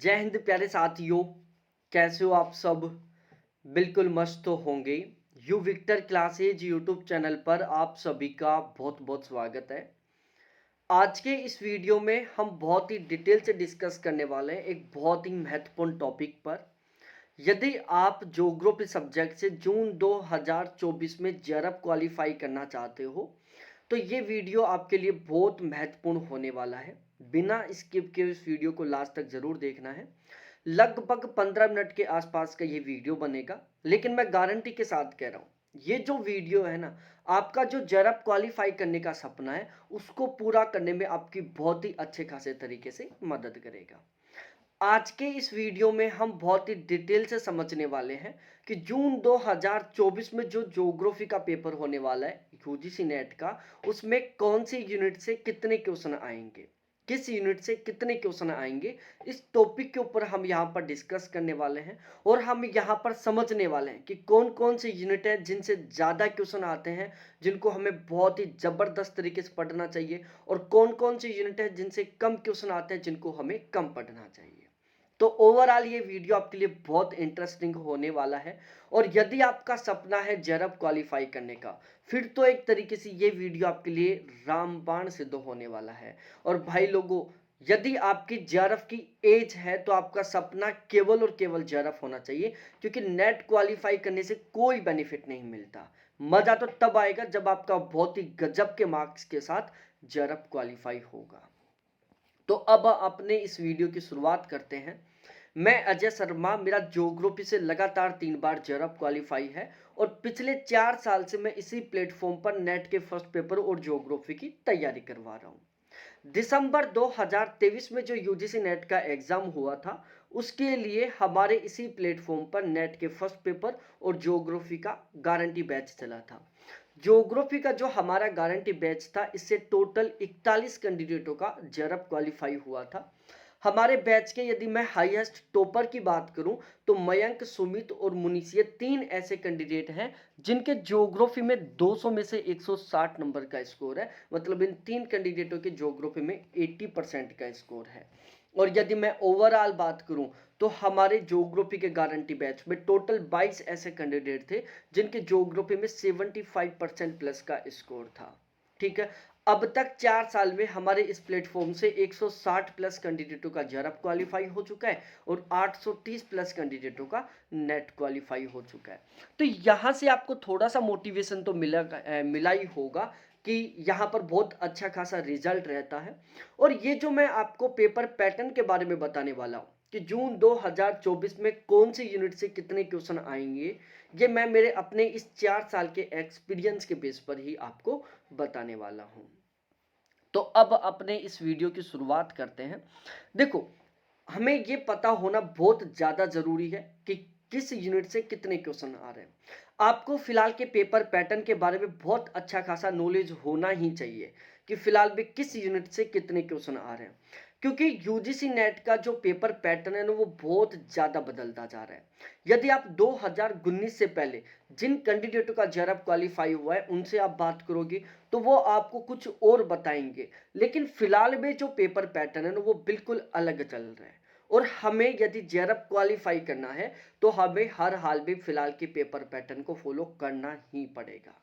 जय हिंद प्यारे साथियों। कैसे हो आप सब? बिल्कुल मस्त तो होंगे। U Victor Classes YouTube channel पर आप सभी का बहुत बहुत स्वागत है। आज के इस वीडियो में हम बहुत ही डिटेल से डिस्कस करने वाले हैं एक बहुत ही महत्वपूर्ण टॉपिक पर। यदि आप ज्योग्राफी सब्जेक्ट से जून 2024 में जेआरएफ क्वालिफाई करना चाहते हो तो ये वीडियो आपके लिए बहुत महत्वपूर्ण होने वाला है। बिना स्किप के इस वीडियो को लास्ट तक जरूर देखना है। लगभग 15 मिनट के आसपास का ये वीडियो बनेगा, लेकिन मैं गारंटी के साथ कह रहा हूँ ये जो वीडियो है ना, आपका जो जेआरएफ क्वालिफाई करने का सपना है उसको पूरा करने में आपकी बहुत ही अच्छे खासे तरीके से मदद करेगा। आज के इस वीडियो में हम बहुत ही डिटेल से समझने वाले हैं कि जून 2024 में जो ज्योग्राफी का पेपर होने वाला है यूजीसी नेट का, उसमें कौन सी यूनिट से कितने क्वेश्चन आएंगे, किस यूनिट से कितने क्वेश्चन आएंगे, इस टॉपिक के ऊपर हम यहाँ पर डिस्कस करने वाले हैं। और हम यहाँ पर समझने वाले हैं कि कौन कौन सी यूनिट है जिनसे ज़्यादा क्वेश्चन आते हैं, जिनको हमें बहुत ही ज़बरदस्त तरीके से पढ़ना चाहिए, और कौन कौन सी यूनिट है जिनसे कम क्वेश्चन आते हैं, जिनको हमें कम पढ़ना चाहिए। तो ओवरऑल ये वीडियो आपके लिए बहुत इंटरेस्टिंग होने वाला है। और यदि आपका सपना है जेआरएफ क्वालिफाई करने का, फिर तो एक तरीके से ये वीडियो आपके लिए रामबाण सिद्ध होने वाला है। और भाई लोगों, यदि आपकी जेआरएफ की एज है तो आपका सपना केवल और केवल जेआरएफ होना चाहिए, क्योंकि नेट क्वालिफाई करने से कोई बेनिफिट नहीं मिलता। मजा तो तब आएगा जब आपका बहुत ही गजब के मार्क्स के साथ जेआरएफ क्वालिफाई होगा। तो अब अपने इस वीडियो की शुरुआत करते हैं। मैं अजय शर्मा, मेरा ज्योग्राफी से लगातार 3 बार जेआरएफ क्वालिफाई है, और पिछले 4 साल से मैं इसी प्लेटफॉर्म पर नेट के फर्स्ट पेपर और ज्योग्राफी की तैयारी करवा रहा हूँ। दिसंबर 2023 में जो यूजीसी नेट का एग्जाम हुआ था, उसके लिए हमारे इसी प्लेटफॉर्म पर नेट के फर्स्ट पेपर और ज्योग्राफी का गारंटी बैच चला था। ज्योग्राफी का जो हमारा गारंटी बैच था, इससे टोटल 41 कैंडिडेटों का जेआरएफ क्वालिफाई हुआ था। हमारे बैच के यदि मैं हाईएस्ट टॉपर की बात करूं तो मयंक, सुमित और मुनीष, ये 3 ऐसे कैंडिडेट हैं जिनके ज्योग्राफी में 200 में से 160 नंबर का स्कोर है। मतलब इन 3 कैंडिडेटों के ज्योग्राफी में 80% का स्कोर है। और यदि मैं ओवरऑल बात करूं तो हमारे ज्योग्राफी के गारंटी बैच में टोटल 22 ऐसे कैंडिडेट थे जिनके ज्योग्राफी में 75% प्लस का स्कोर था। ठीक है। अब तक 4 साल में हमारे इस प्लेटफॉर्म से 160 प्लस कैंडिडेटों का जेआरएफ क्वालिफाई हो चुका है, और 830 प्लस कैंडिडेटों का नेट क्वालिफाई हो चुका है। तो यहाँ से आपको थोड़ा सा मोटिवेशन तो मिला ही होगा कि यहाँ पर बहुत अच्छा खासा रिजल्ट रहता है। और ये जो मैं आपको पेपर पैटर्न के बारे में बताने वाला हूँ कि जून 2024 में कौन सी यूनिट से कितने क्वेश्चन आएंगे, ये मैं मेरे अपने इस 4 साल के एक्सपीरियंस के बेस पर ही आपको बताने वाला हूँ। तो अब अपने इस वीडियो की शुरुआत करते हैं। देखो, हमें ये पता होना बहुत ज़्यादा ज़रूरी है कि किस यूनिट से कितने क्वेश्चन आ रहे हैं। आपको फिलहाल के पेपर पैटर्न के बारे में बहुत अच्छा खासा नॉलेज होना ही चाहिए कि फिलहाल में किस यूनिट से कितने क्वेश्चन आ रहे हैं, क्योंकि यूजीसी नेट का जो पेपर पैटर्न है ना, वो बहुत ज़्यादा बदलता जा रहा है। यदि आप 2019 से पहले जिन कैंडिडेटों का जेआरएफ क्वालिफाई हुआ है उनसे आप बात करोगे तो वो आपको कुछ और बताएंगे, लेकिन फिलहाल में जो पेपर पैटर्न है ना, वो बिल्कुल अलग चल रहा है। और हमें यदि जेआरएफ क्वालिफाई करना है तो हमें हर हाल में फिलहाल के पेपर पैटर्न को फॉलो करना ही पड़ेगा।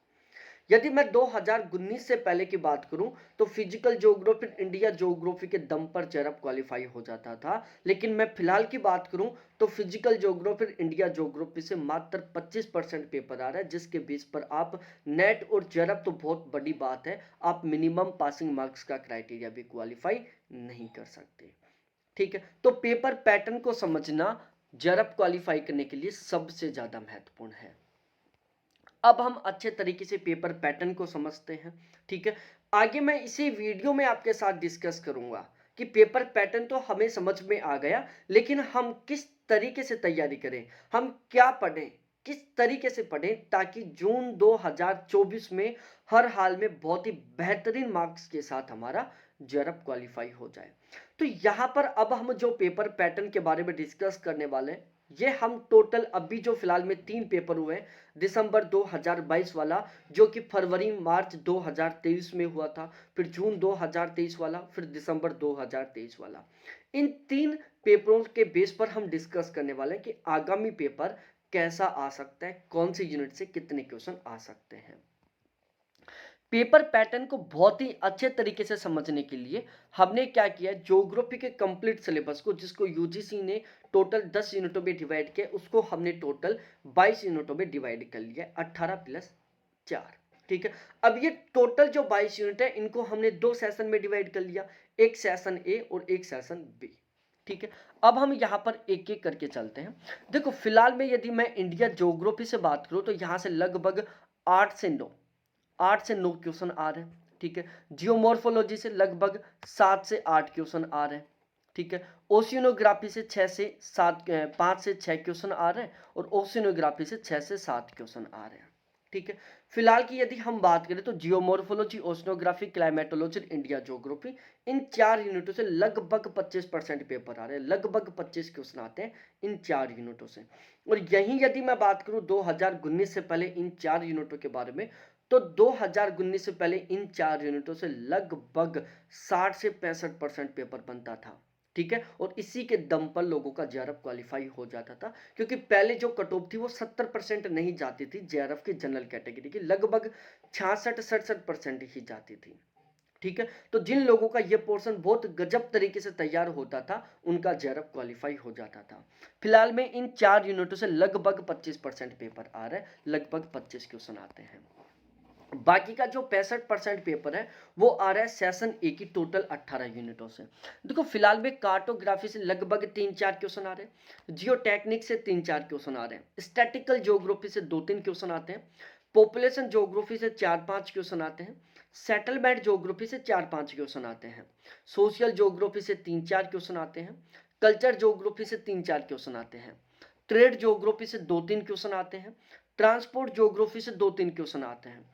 यदि मैं 2019 से पहले की बात करूं तो फिजिकल ज्योग्राफी इंडिया ज्योग्राफी के दम पर जेआरएफ क्वालिफाई हो जाता था, लेकिन मैं फिलहाल की बात करूं तो फिजिकल ज्योग्राफी इंडिया ज्योग्राफी से मात्र 25% पेपर आ रहा है, जिसके बेस पर आप नेट और जेआरएफ तो बहुत बड़ी बात है, आप मिनिमम पासिंग मार्क्स का क्राइटेरिया भी क्वालिफाई नहीं कर सकते। ठीक है। तो पेपर पैटर्न को समझना जेआरएफ क्वालिफाई करने के लिए सबसे ज्यादा महत्वपूर्ण है। अब हम अच्छे तरीके से पेपर पैटर्न को समझते हैं। ठीक है। आगे मैं इसी वीडियो में आपके साथ डिस्कस करूंगा कि पेपर पैटर्न तो हमें समझ में आ गया, लेकिन हम किस तरीके से तैयारी करें, हम क्या पढ़ें, किस तरीके से पढ़ें ताकि जून 2024 में हर हाल में बहुत ही बेहतरीन मार्क्स के साथ हमारा जेआरएफ क्वालिफाई हो जाए। तो यहाँ पर अब हम जो पेपर पैटर्न के बारे में डिस्कस करने वाले हैं, ये हम टोटल अभी जो फिलहाल में 3 पेपर हुए हैं, दिसंबर 2022 वाला जो कि फरवरी मार्च 2023 में हुआ था, फिर जून 2023 वाला, फिर दिसंबर 2023 वाला। इन 3 पेपरों के बेस पर हम डिस्कस करने वाले हैं कि आगामी पेपर कैसा आ सकता है, कौन सी यूनिट से कितने क्वेश्चन आ सकते हैं। पेपर पैटर्न को बहुत ही अच्छे तरीके से समझने के लिए हमने क्या किया, ज्योग्राफी के कंप्लीट सिलेबस को, जिसको यूजीसी ने टोटल 10 यूनिटों में डिवाइड किया, उसको हमने टोटल 22 यूनिटों में डिवाइड कर लिया, 18 प्लस 4। ठीक है, अब ये टोटल जो 22 यूनिट है इनको हमने 2 सेशन में डिवाइड कर लिया, एक सेशन ए और एक सेशन बी। ठीक है, अब हम यहाँ पर एक एक करके चलते हैं। देखो फिलहाल में यदि मैं इंडिया ज्योग्राफी से बात करूँ तो यहाँ से लगभग 8 से 9 क्वेश्चन आ रहे हैं। ठीक है, जियोमॉर्फोलॉजी से लगभग 7 से 8 क्वेश्चन आ रहे हैं। ठीक है, ओशिनोग्राफी से 5 से 6 क्वेश्चन आ रहे हैं और ओशिनोग्राफी से 6 से 7 क्वेश्चन आ रहे हैं। ठीक है, फिलहाल की यदि हम बात करें तो geomorphology, oceanography, climatology, India geography, इन 4 यूनिटों से लगभग 25% पेपर आ रहे हैं, लगभग 25 क्वेश्चन आते हैं इन 4 यूनिटों से। और यहीं यदि मैं बात करूं 2019 से पहले इन 4 यूनिटों के बारे में, तो 2019 से पहले इन 4 यूनिटों से लगभग 60 से 65% पेपर बनता था। ठीक है, और इसी के दम पर लोगों का जेआरएफ क्वालिफाई हो जाता था, क्योंकि पहले जो कट ऑफ थी वो 70% नहीं जाती थी जेआरएफ की जनरल कैटेगरी की, लगभग 66-67% ही जाती थी। ठीक है, तो जिन लोगों का ये पोर्शन बहुत गजब तरीके से तैयार होता था उनका जेआरएफ क्वालिफाई हो जाता था। फिलहाल में इन 4 यूनिटों से लगभग 25% पेपर आ रहा है, लगभग 25 क्वेश्चन आते हैं। बाकी का जो 65% पेपर है वो आ रहा है सेशन ए की टोटल 18 यूनिटों से। देखो फिलहाल में कार्टोग्राफी से लगभग 3-4 क्वेश्चन आ रहे हैं, जियो टेक्निक से 3-4 क्वेश्चन आ रहे हैं, स्टैटिकल ज्योग्राफी से 2-3 क्वेश्चन आते हैं, पॉपुलेशन ज्योग्राफी से 4-5 क्वेश्चन आते हैं, सेटलमेंट ज्योग्राफी से 4-5 क्वेश्चन आते हैं, सोशल ज्योग्राफी से 3-4 क्वेश्चन आते हैं, कल्चर ज्योग्राफी से 3-4 क्वेश्चन आते हैं, ट्रेड ज्योग्राफी से 2-3 क्वेश्चन आते हैं, ट्रांसपोर्ट ज्योग्राफी से 2-3 क्वेश्चन आते हैं,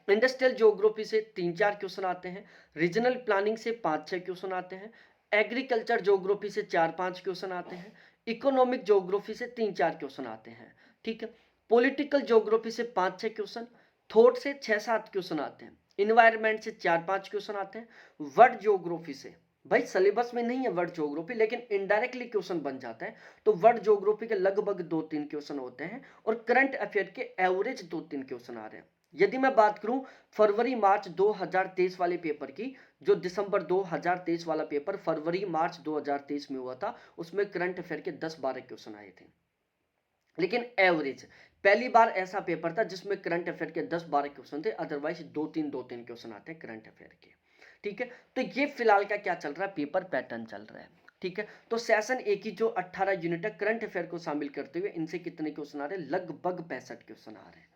इंडस्ट्रियल ज्योग्राफी से 3-4 क्वेश्चन आते हैं, रीजनल प्लानिंग से 5-6 क्वेश्चन आते हैं, एग्रीकल्चर ज्योग्राफी से 4-5 क्वेश्चन आते हैं, इकोनॉमिक ज्योग्राफी से 3-4 क्वेश्चन आते हैं। ठीक है, पॉलिटिकल ज्योग्राफी से 5-6 क्वेश्चन, थॉट से 6-7 क्वेश्चन आते हैं, इन्वायरमेंट से 4-5 क्वेश्चन आते हैं, वर्ड ज्योग्राफी से, भाई सिलेबस में नहीं है वर्ड ज्योग्राफी लेकिन इनडायरेक्टली क्वेश्चन बन जाता है, तो वर्ड ज्योग्राफी के लगभग 2-3 क्वेश्चन होते हैं, और करंट अफेयर के एवरेज 2-3 क्वेश्चन आ रहे हैं। यदि मैं बात करूं फरवरी मार्च 2023 वाले पेपर की, जो दिसंबर 2023 वाला पेपर फरवरी मार्च 2023 में हुआ था, उसमें करंट अफेयर के 10-12 क्वेश्चन आए थे, लेकिन एवरेज पहली बार ऐसा पेपर था जिसमें करंट अफेयर के 10-12 क्वेश्चन थे, अदरवाइज 2-3 क्वेश्चन आते हैं करंट अफेयर के। ठीक है, तो ये फिलहाल का क्या चल रहा है, पेपर पैटर्न चल रहा है। ठीक है, तो सेशन ए की जो 18 यूनिट है करंट अफेयर को शामिल करते हुए इनसे कितने क्वेश्चन आ रहे हैं, लगभग 65 क्वेश्चन आ रहे हैं।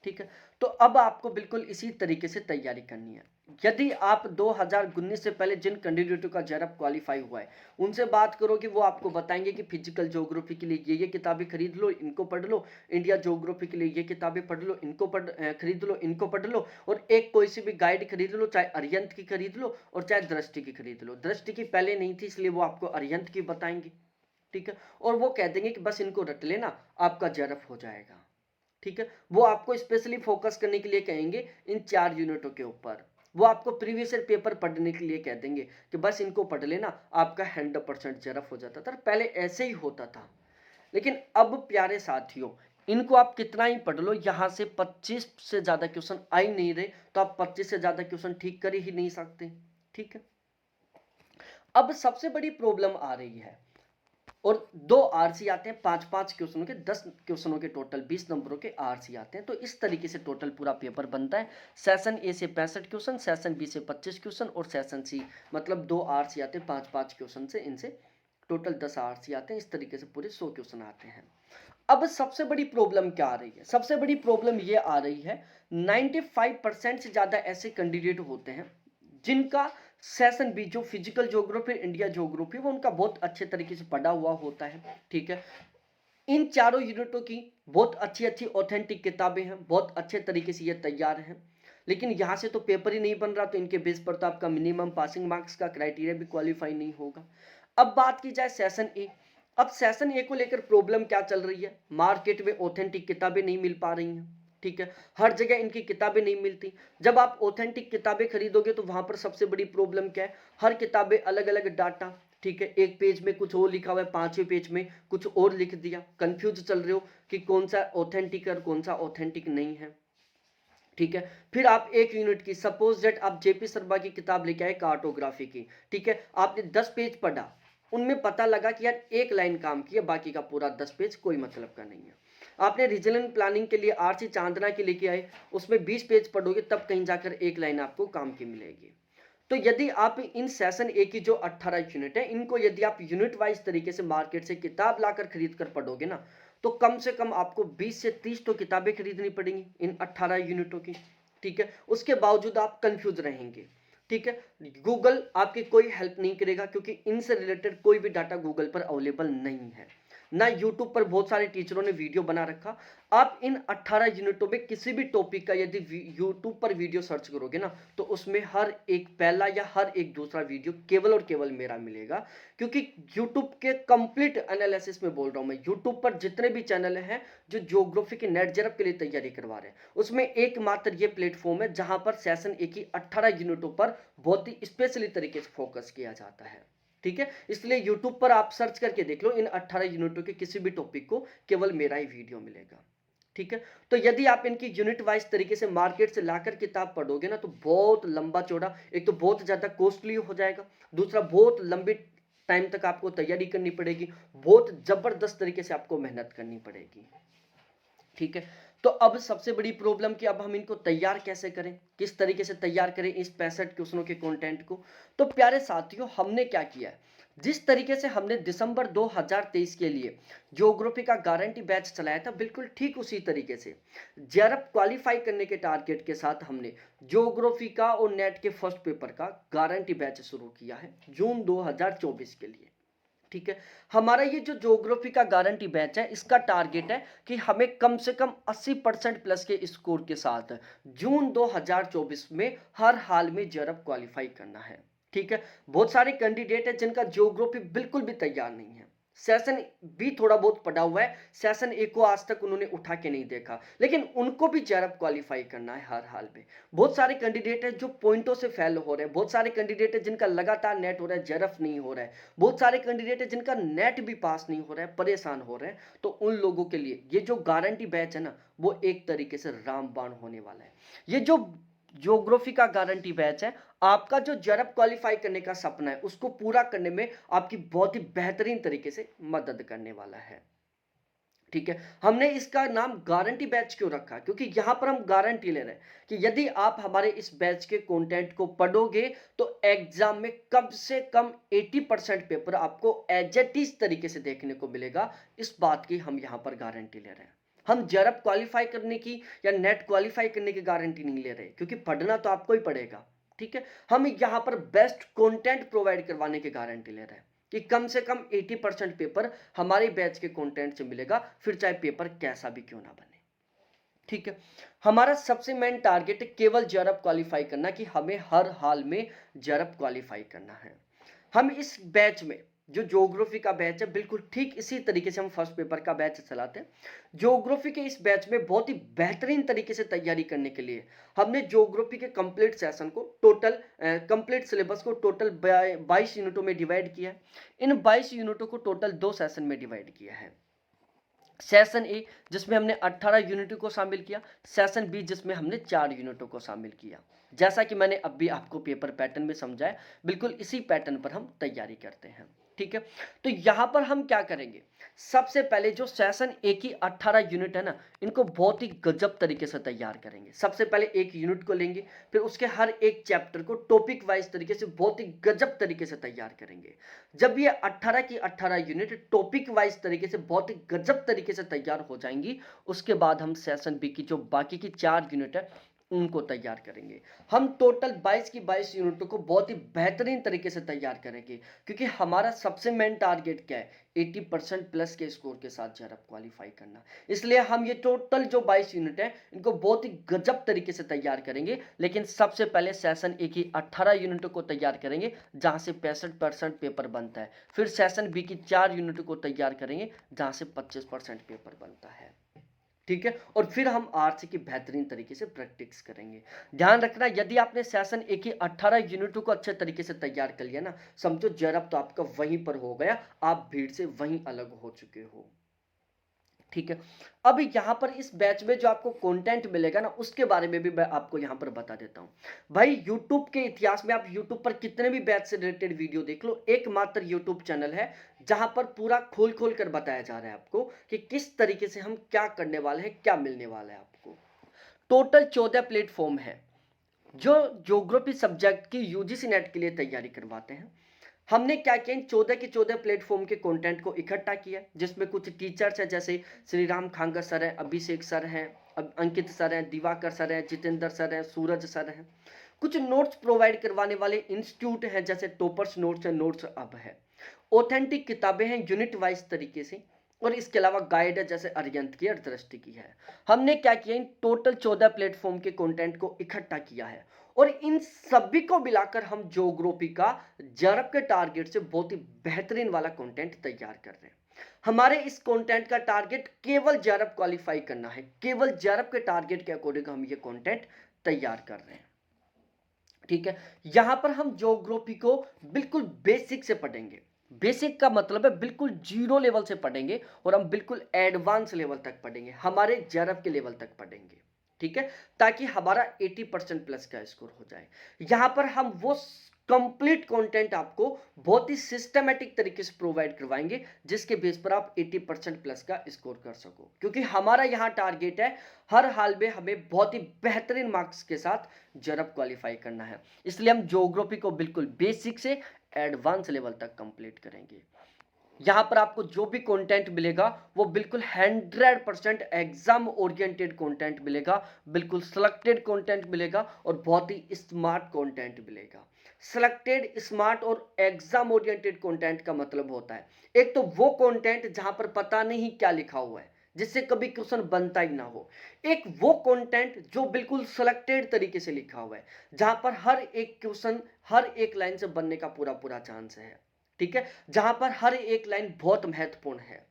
ठीक है, तो अब आपको बिल्कुल इसी तरीके से तैयारी करनी है। यदि आप 2019 से पहले जिन कैंडिडेटों का जेआरएफ क्वालिफाई हुआ है उनसे बात करोगे, वो आपको बताएंगे कि फिजिकल ज्योग्राफी के लिए ये किताबें खरीद लो, इनको पढ़ लो, इंडिया ज्योग्राफी के लिए ये किताबें पढ़ लो, इनको खरीद लो, इनको पढ़ लो, और एक कोई सी भी गाइड खरीद लो, चाहे अरिहंत की खरीद लो और चाहे दृष्टि की खरीद लो। दृष्टि की पहले नहीं थी इसलिए वो आपको अरिहंत की बताएंगे। ठीक है, और वो कह देंगे कि बस इनको रट लेना, आपका जेआरएफ हो जाएगा। ठीक है, वो आपको स्पेशली फोकस करने के लिए कहेंगे इन 4 यूनिटों के ऊपर, वो आपको प्रीवियस ईयर पेपर पढ़ने के लिए कह देंगे कि बस इनको पढ़ लेना, आपका 100% जेआरएफ हो जाता था। पहले ऐसे ही होता था, लेकिन अब प्यारे साथियों इनको आप कितना ही पढ़ लो, यहां से 25 से ज्यादा क्वेश्चन आ ही नहीं रहे, तो आप 25 से ज्यादा क्वेश्चन ठीक कर ही नहीं सकते। ठीक है, अब सबसे बड़ी प्रॉब्लम आ रही है, और 2 आरसी आते हैं 5-5 क्वेश्चनों के, 10 क्वेश्चनों के टोटल 20 नंबरों के आरसी आते हैं, तो इस तरीके से टोटल पूरा पेपर बनता है। सेशन ए से 65 क्वेश्चन, सेशन बी से 25 क्वेश्चन और सेशन सी मतलब 2 आरसी आते हैं 5-5 क्वेश्चन से, इनसे टोटल 10 आरसी आते हैं। इस तरीके से पूरे 100 क्वेश्चन आते हैं। अब सबसे बड़ी प्रॉब्लम क्या आ रही है, सबसे बड़ी प्रॉब्लम ये आ रही है 95% से ज्यादा ऐसे कैंडिडेट होते हैं जिनका सेशन बी जो फिजिकल ज्योग्राफी, इंडिया ज्योग्राफी, वो उनका बहुत अच्छे तरीके से पढ़ा हुआ होता है। ठीक है, इन चारों यूनिटों की बहुत अच्छी अच्छी ऑथेंटिक किताबें हैं, बहुत अच्छे तरीके से ये तैयार हैं, लेकिन यहाँ से तो पेपर ही नहीं बन रहा, तो इनके बेस पर तो आपका मिनिमम पासिंग मार्क्स का क्राइटेरिया भी क्वालिफाई नहीं होगा। अब बात की जाए सेशन ए, अब सेशन ए को लेकर प्रॉब्लम क्या चल रही है, मार्केट में ऑथेंटिक किताबें नहीं मिल पा रही हैं, ठीक है, हर जगह इनकी किताबें नहीं मिलती। जब आप ऑथेंटिक किताबें खरीदोगे तो वहां पर सबसे बड़ी प्रॉब्लम क्या है, हर किताबें अलग अलग डाटा, ठीक है, एक पेज में कुछ और लिखा हुआ है, पांचवें पेज में कुछ और लिख दिया, कंफ्यूज चल रहे हो कि कौन सा ऑथेंटिक है और कौन सा ऑथेंटिक नहीं है, ठीक है। फिर आप एक यूनिट की, सपोज दैट आप जेपी शर्मा की किताब लेके आए कार्टोग्राफी की, ठीक है, आपने 10 पेज पढ़ा, उनमें पता लगा कि यार एक लाइन काम की है, बाकी का पूरा 10 पेज कोई मतलब का नहीं है। आपने रीजनल प्लानिंग के लिए आरसी चांदना के लेके आए, उसमें 20 पेज पढ़ोगे तब कहीं जाकर एक लाइन आपको काम की मिलेगी। तो यदि आप इन सेशन ए की जो 18 यूनिट है, इनको यदि आप यूनिट वाइज तरीके से मार्केट से किताब लाकर खरीद कर पढ़ोगे ना, तो कम से कम आपको 20 से 30 तो किताबें खरीदनी पड़ेंगी इन 18 यूनिटों की, ठीक है। उसके बावजूद आप कंफ्यूज रहेंगे, ठीक है। गूगल आपकी कोई हेल्प नहीं करेगा क्योंकि इनसे रिलेटेड कोई भी डाटा गूगल पर अवेलेबल नहीं है, ना यूट्यूब पर बहुत सारे टीचरों ने वीडियो बना रखा। आप इन 18 यूनिटों में किसी भी टॉपिक का यदि यूट्यूब पर वीडियो सर्च करोगे ना, तो उसमें हर एक पहला या हर एक दूसरा वीडियो केवल और केवल मेरा मिलेगा, क्योंकि यूट्यूब के कंप्लीट एनालिसिस में बोल रहा हूं मैं। यूट्यूब पर जितने भी चैनल हैं जो ज्योग्राफी के नेट जेआरएफ के लिए तैयारी करवा रहे हैं, उसमें एकमात्र ये प्लेटफॉर्म है जहां पर सेशन ए की 18 यूनिटों पर बहुत ही स्पेशली तरीके से फोकस किया जाता है, ठीक है। इसलिए YouTube पर आप सर्च करके देख लो इन 18 यूनिटों के किसी भी टॉपिक को, केवल मेरा ही वीडियो मिलेगा, ठीक है। तो यदि आप इनकी यूनिट वाइज तरीके से मार्केट से लाकर किताब पढ़ोगे ना, तो बहुत लंबा चौड़ा, एक तो बहुत ज्यादा कॉस्टली हो जाएगा, दूसरा बहुत लंबी टाइम तक आपको तैयारी करनी पड़ेगी, बहुत जबरदस्त तरीके से आपको मेहनत करनी पड़ेगी, ठीक है। तो अब सबसे बड़ी प्रॉब्लम कि अब हम इनको तैयार कैसे करें, किस तरीके से तैयार करें इस 65 क्वेश्चनों के कंटेंट को। तो प्यारे साथियों, हमने क्या किया है, जिस तरीके से हमने दिसंबर 2023 के लिए ज्योग्राफी का गारंटी बैच चलाया था, बिल्कुल ठीक उसी तरीके से जेआरएफ क्वालिफाई करने के टारगेट के साथ हमने ज्योग्राफी का और नेट के फर्स्ट पेपर का गारंटी बैच शुरू किया है जून 2024 के लिए, ठीक है। हमारा ये जो ज्योग्राफी का गारंटी बैच है, इसका टारगेट है कि हमें कम से कम 80% प्लस के स्कोर के साथ जून 2024 में हर हाल में जेआरएफ क्वालिफाई करना है, ठीक है। बहुत सारे कैंडिडेट है जिनका ज्योग्राफी बिल्कुल भी तैयार नहीं है, सेशन भी थोड़ा बहुत पढ़ा हुआ है, सेशन ए को आज तक उन्होंने उठा के नहीं देखा, लेकिन उनको भी जेआरएफ क्वालिफाई करना है हर हाल में। बहुत सारे कैंडिडेट है जो पॉइंटों से फेल हो रहे हैं, बहुत सारे कैंडिडेट है जिनका लगातार नेट हो रहा है, जेआरएफ नहीं हो रहा है, बहुत सारे कैंडिडेट है जिनका नेट भी पास नहीं हो रहा है, परेशान हो रहे हैं। तो उन लोगों के लिए ये जो गारंटी बैच है ना, वो एक तरीके से रामबाण होने वाला है। ये जो ज्योग्राफी का गारंटी बैच है, आपका जो जेआरएफ क्वालिफाई करने का सपना है उसको पूरा करने में आपकी बहुत ही बेहतरीन तरीके से मदद करने वाला है, ठीक है। हमने इसका नाम गारंटी बैच क्यों रखा, क्योंकि यहां पर हम गारंटी ले रहे हैं कि यदि आप हमारे इस बैच के कंटेंट को पढ़ोगे तो एग्जाम में कम से कम 80% पेपर आपको एज इट इज तरीके से देखने को मिलेगा। इस बात की हम यहां पर गारंटी ले रहे हैं। हम जेआरएफ क्वालिफाई करने की या नेट क्वालिफाई करने की गारंटी नहीं ले रहे, क्योंकि पढ़ना तो आपको ही पड़ेगा, ठीक है। हम यहां पर बेस्ट कंटेंट प्रोवाइड करवाने की गारंटी ले रहे हैं कि कम से कम 80% पेपर हमारे बैच के कंटेंट से मिलेगा, फिर चाहे पेपर कैसा भी क्यों ना बने, ठीक है। हमारा सबसे मेन टारगेट है केवल जेआरएफ क्वालिफाई करना, कि हमें हर हाल में जेआरएफ क्वालिफाई करना है। हम इस बैच में जो ज्योग्राफी का बैच है, बिल्कुल ठीक इसी तरीके से हम फर्स्ट पेपर का बैच चलाते हैं। ज्योग्राफी के इस बैच में बहुत ही बेहतरीन तरीके से तैयारी करने के लिए हमने ज्योग्राफी के कंप्लीट सेशन को टोटल कंप्लीट सिलेबस को टोटल 22 यूनिटों में डिवाइड किया है। इन 22 यूनिटों को टोटल 2 सेशन में डिवाइड किया है। सेशन ए जिसमें हमने 18 यूनिटों को शामिल किया, सेशन बी जिसमें हमने 4 यूनिटों को शामिल किया। जैसा कि मैंने अभी आपको पेपर पैटर्न में समझाया, बिल्कुल इसी पैटर्न पर हम तैयारी करते हैं, ठीक है। तो यहां पर हम क्या करेंगे, सबसे पहले जो सेशन ए की 18 यूनिट है ना, इनको बहुत ही गजब तरीके से तैयार करेंगे। सबसे पहले एक यूनिट को लेंगे, फिर उसके हर एक चैप्टर को टॉपिक वाइज तरीके से बहुत ही गजब तरीके से तैयार करेंगे। जब ये 18 की 18 यूनिट टॉपिक वाइज तरीके से बहुत ही गजब तरीके से तैयार हो जाएंगी, उसके बाद हम सेशन बी की जो बाकी की 4 यूनिट है उनको तैयार करेंगे। हम टोटल 22 की 22 यूनिटों को बहुत ही बेहतरीन तरीके से तैयार करेंगे, क्योंकि हमारा सबसे मेन टारगेट क्या है, 80% प्लस के स्कोर के साथ जेआरएफ क्वालिफाई करना। इसलिए हम ये टोटल जो 22 यूनिट है इनको बहुत ही गजब तरीके से तैयार करेंगे। लेकिन सबसे पहले सेशन ए की 18 यूनिटों को तैयार करेंगे, जहां से 65% पेपर बनता है। फिर सेशन बी की 4 यूनिटों को तैयार करेंगे, जहां से 25% पेपर बनता है। ठीक है, और फिर हम आरसी की बेहतरीन तरीके से प्रैक्टिस करेंगे। ध्यान रखना, यदि आपने सेशन ए की 18 यूनिटों को अच्छे तरीके से तैयार कर लिया ना, समझो जेआरएफ तो आपका वहीं पर हो गया, आप भीड़ से वहीं अलग हो चुके हो। ठीक है, अब यहां पर इस बैच में जो आपको कंटेंट मिलेगा ना, उसके बारे में भी मैं आपको यहां पर बता देता हूं। भाई यूट्यूब के इतिहास में आप यूट्यूब पर कितने भी बैच से रिलेटेड वीडियो देख लो, एकमात्र यूट्यूब चैनल है जहां पर पूरा खोल खोल कर बताया जा रहा है आपको कि किस तरीके से हम क्या करने वाले हैं, क्या मिलने वाला है आपको। टोटल 14 प्लेटफॉर्म है जो ज्योग्राफी सब्जेक्ट की यूजीसी नेट के लिए तैयारी करवाते हैं। हमने क्या किया, इन 14 के 14 प्लेटफॉर्म के कंटेंट को इकट्ठा किया, जिसमें कुछ टीचर्स हैं, जैसे श्री राम खांगा सर हैं, अभिषेक सर हैं, अंकित सर हैं, दिवाकर सर हैं, जितेंद्र सर हैं, सूरज सर हैं। कुछ नोट्स प्रोवाइड करवाने वाले इंस्टीट्यूट हैं, जैसे टॉपर्स नोट्स है, नोट्स अब है। ऑथेंटिक किताबें हैं यूनिट वाइज तरीके से, और इसके अलावा गाइड है, जैसे अरियंत की और दृष्टि की है। हमने क्या किया, इन टोटल 14 प्लेटफॉर्म के कंटेंट को इकट्ठा किया है, और इन सभी को मिलाकर हम ज्योग्राफी का जेआरएफ के टारगेट से बहुत ही बेहतरीन वाला कंटेंट तैयार कर रहे हैं। हमारे इस कंटेंट का टारगेट केवल जेआरएफ क्वालिफाई करना है, केवल जेआरएफ के टारगेट के अकॉर्डिंग हम ये कंटेंट तैयार कर रहे हैं। ठीक है, यहां पर हम ज्योग्राफी को बिल्कुल बेसिक से पढ़ेंगे। बेसिक का मतलब है बिल्कुल जीरो लेवल से पढ़ेंगे, और हम बिल्कुल एडवांस लेवल तक पढ़ेंगे, हमारे जेआरएफ के लेवल तक पढ़ेंगे। ठीक है, ताकि हमारा 80% प्लस का स्कोर हो जाए। यहां पर हम वो कंप्लीट कंटेंट आपको बहुत ही सिस्टमेटिक तरीके से प्रोवाइड करवाएंगे, जिसके बेस पर आप 80% प्लस का स्कोर कर सको, क्योंकि हमारा यहां टारगेट है हर हाल में हमें बहुत ही बेहतरीन मार्क्स के साथ जेआरएफ क्वालिफाई करना है। इसलिए हम ज्योग्राफी को बिल्कुल बेसिक से एडवांस लेवल तक कंप्लीट करेंगे। यहां पर आपको जो भी कंटेंट मिलेगा वो बिल्कुल 100% एग्जाम ओरिएंटेड कंटेंट मिलेगा, बिल्कुल सिलेक्टेड कंटेंट मिलेगा, और बहुत ही स्मार्ट कंटेंट मिलेगा। सिलेक्टेड, स्मार्ट और एग्जाम ओरिएंटेड कंटेंट का मतलब होता है, एक तो वो कंटेंट जहां पर पता नहीं क्या लिखा हुआ है, जिससे कभी क्वेश्चन बनता ही ना हो। एक वो कंटेंट जो बिल्कुल सिलेक्टेड तरीके से लिखा हुआ है, जहां पर हर एक क्वेश्चन हर एक लाइन से बनने का पूरा पूरा चांस है। ठीक है, जहां पर हर एक लाइन बहुत महत्वपूर्ण है,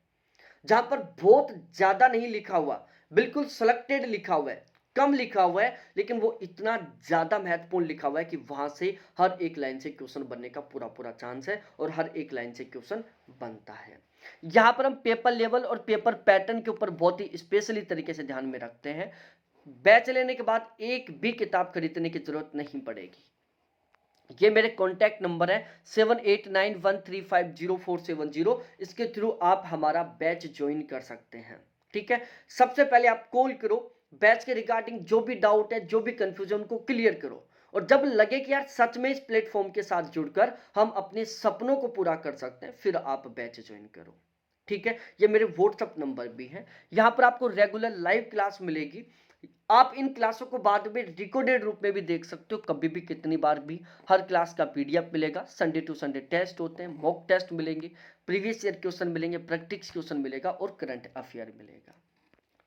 जहां पर बहुत ज्यादा नहीं लिखा हुआ, बिल्कुल सिलेक्टेड लिखा हुआ है, कम लिखा हुआ है, लेकिन वो इतना ज्यादा महत्वपूर्ण लिखा हुआ है कि वहां से हर एक लाइन से क्वेश्चन बनने का पूरा पूरा चांस है, और हर एक लाइन से क्वेश्चन बनता है। यहां पर हम पेपर लेवल और पेपर पैटर्न के ऊपर बहुत ही स्पेशली तरीके से ध्यान में रखते हैं। बैच लेने के बाद एक भी किताब खरीदने की जरूरत नहीं पड़ेगी। ये मेरे कॉन्टैक्ट नंबर है 7891350470, इसके थ्रू आप हमारा बैच ज्वाइन कर सकते हैं। ठीक है, सबसे पहले आप कॉल करो, बैच के रिगार्डिंग जो भी डाउट है, जो भी कंफ्यूजन को क्लियर करो, और जब लगे कि यार सच में इस प्लेटफॉर्म के साथ जुड़कर हम अपने सपनों को पूरा कर सकते हैं, फिर आप बैच ज्वाइन करो। ठीक है, ये मेरे व्हाट्सएप नंबर भी है। यहां पर आपको रेगुलर लाइव क्लास मिलेगी, आप इन क्लासों को बाद में रिकॉर्डेड रूप में भी देख सकते हो, कभी भी कितनी बार भी। हर क्लास का पीडीएफ मिलेगा, संडे टू संडे टेस्ट होते हैं, मॉक टेस्ट मिलेंगे, प्रीवियस ईयर क्वेश्चन मिलेंगे, प्रैक्टिस क्वेश्चन मिलेगा, और करंट अफेयर मिलेगा।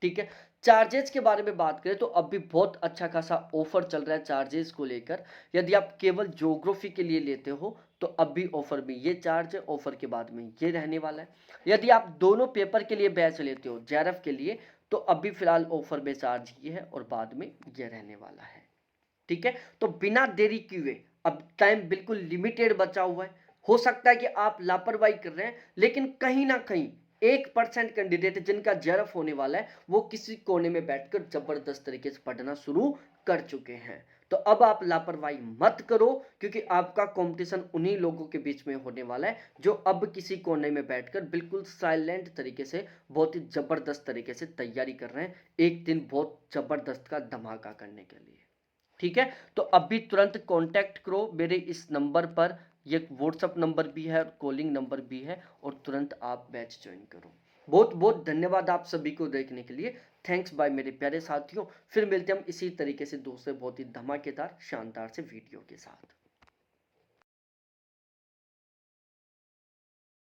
ठीक है, चार्जेस के बारे में बात करें तो अभी बहुत अच्छा खासा ऑफर चल रहा है चार्जेस को लेकर। यदि आप केवल ज्योग्राफी के लिए लेते हो तो अभी ऑफर में ये चार्ज है, ऑफर के बाद में ये रहने वाला है। यदि आप दोनों पेपर के लिए बैच लेते हो, जेआरएफ के लिए, तो अभी फिलहाल ऑफर में चार्ज ये है, और बाद में ये रहने वाला है। ठीक है, तो बिना देरी किए, अब टाइम बिल्कुल लिमिटेड बचा हुआ है। हो सकता है कि आप लापरवाही कर रहे हैं, लेकिन कहीं ना कहीं 1% कैंडिडेट जिनका जेआरएफ होने वाला है, वो किसी कोने में बैठकर जबरदस्त तरीके से पढ़ना शुरू कर चुके हैं। तो अब आप लापरवाही मत करो, क्योंकि आपका कंपटीशन उन्हीं लोगों के बीच में होने वाला है जो अब किसी कोने में बैठकर बिल्कुल साइलेंट तरीके से बहुत ही जबरदस्त तरीके से तैयारी कर रहे हैं, एक दिन बहुत जबरदस्त का धमाका करने के लिए। ठीक है, तो अभी तुरंत कांटेक्ट करो मेरे इस नंबर पर, ये व्हाट्सएप नंबर भी है, कॉलिंग नंबर भी है, और तुरंत आप बैच ज्वाइन करो। बहुत बहुत धन्यवाद आप सभी को देखने के लिए। थैंक्स बाय मेरे प्यारे साथियों। फिर मिलते हैं हम इसी तरीके से दूसरे बहुत ही धमाकेदार शानदार से वीडियो के साथ।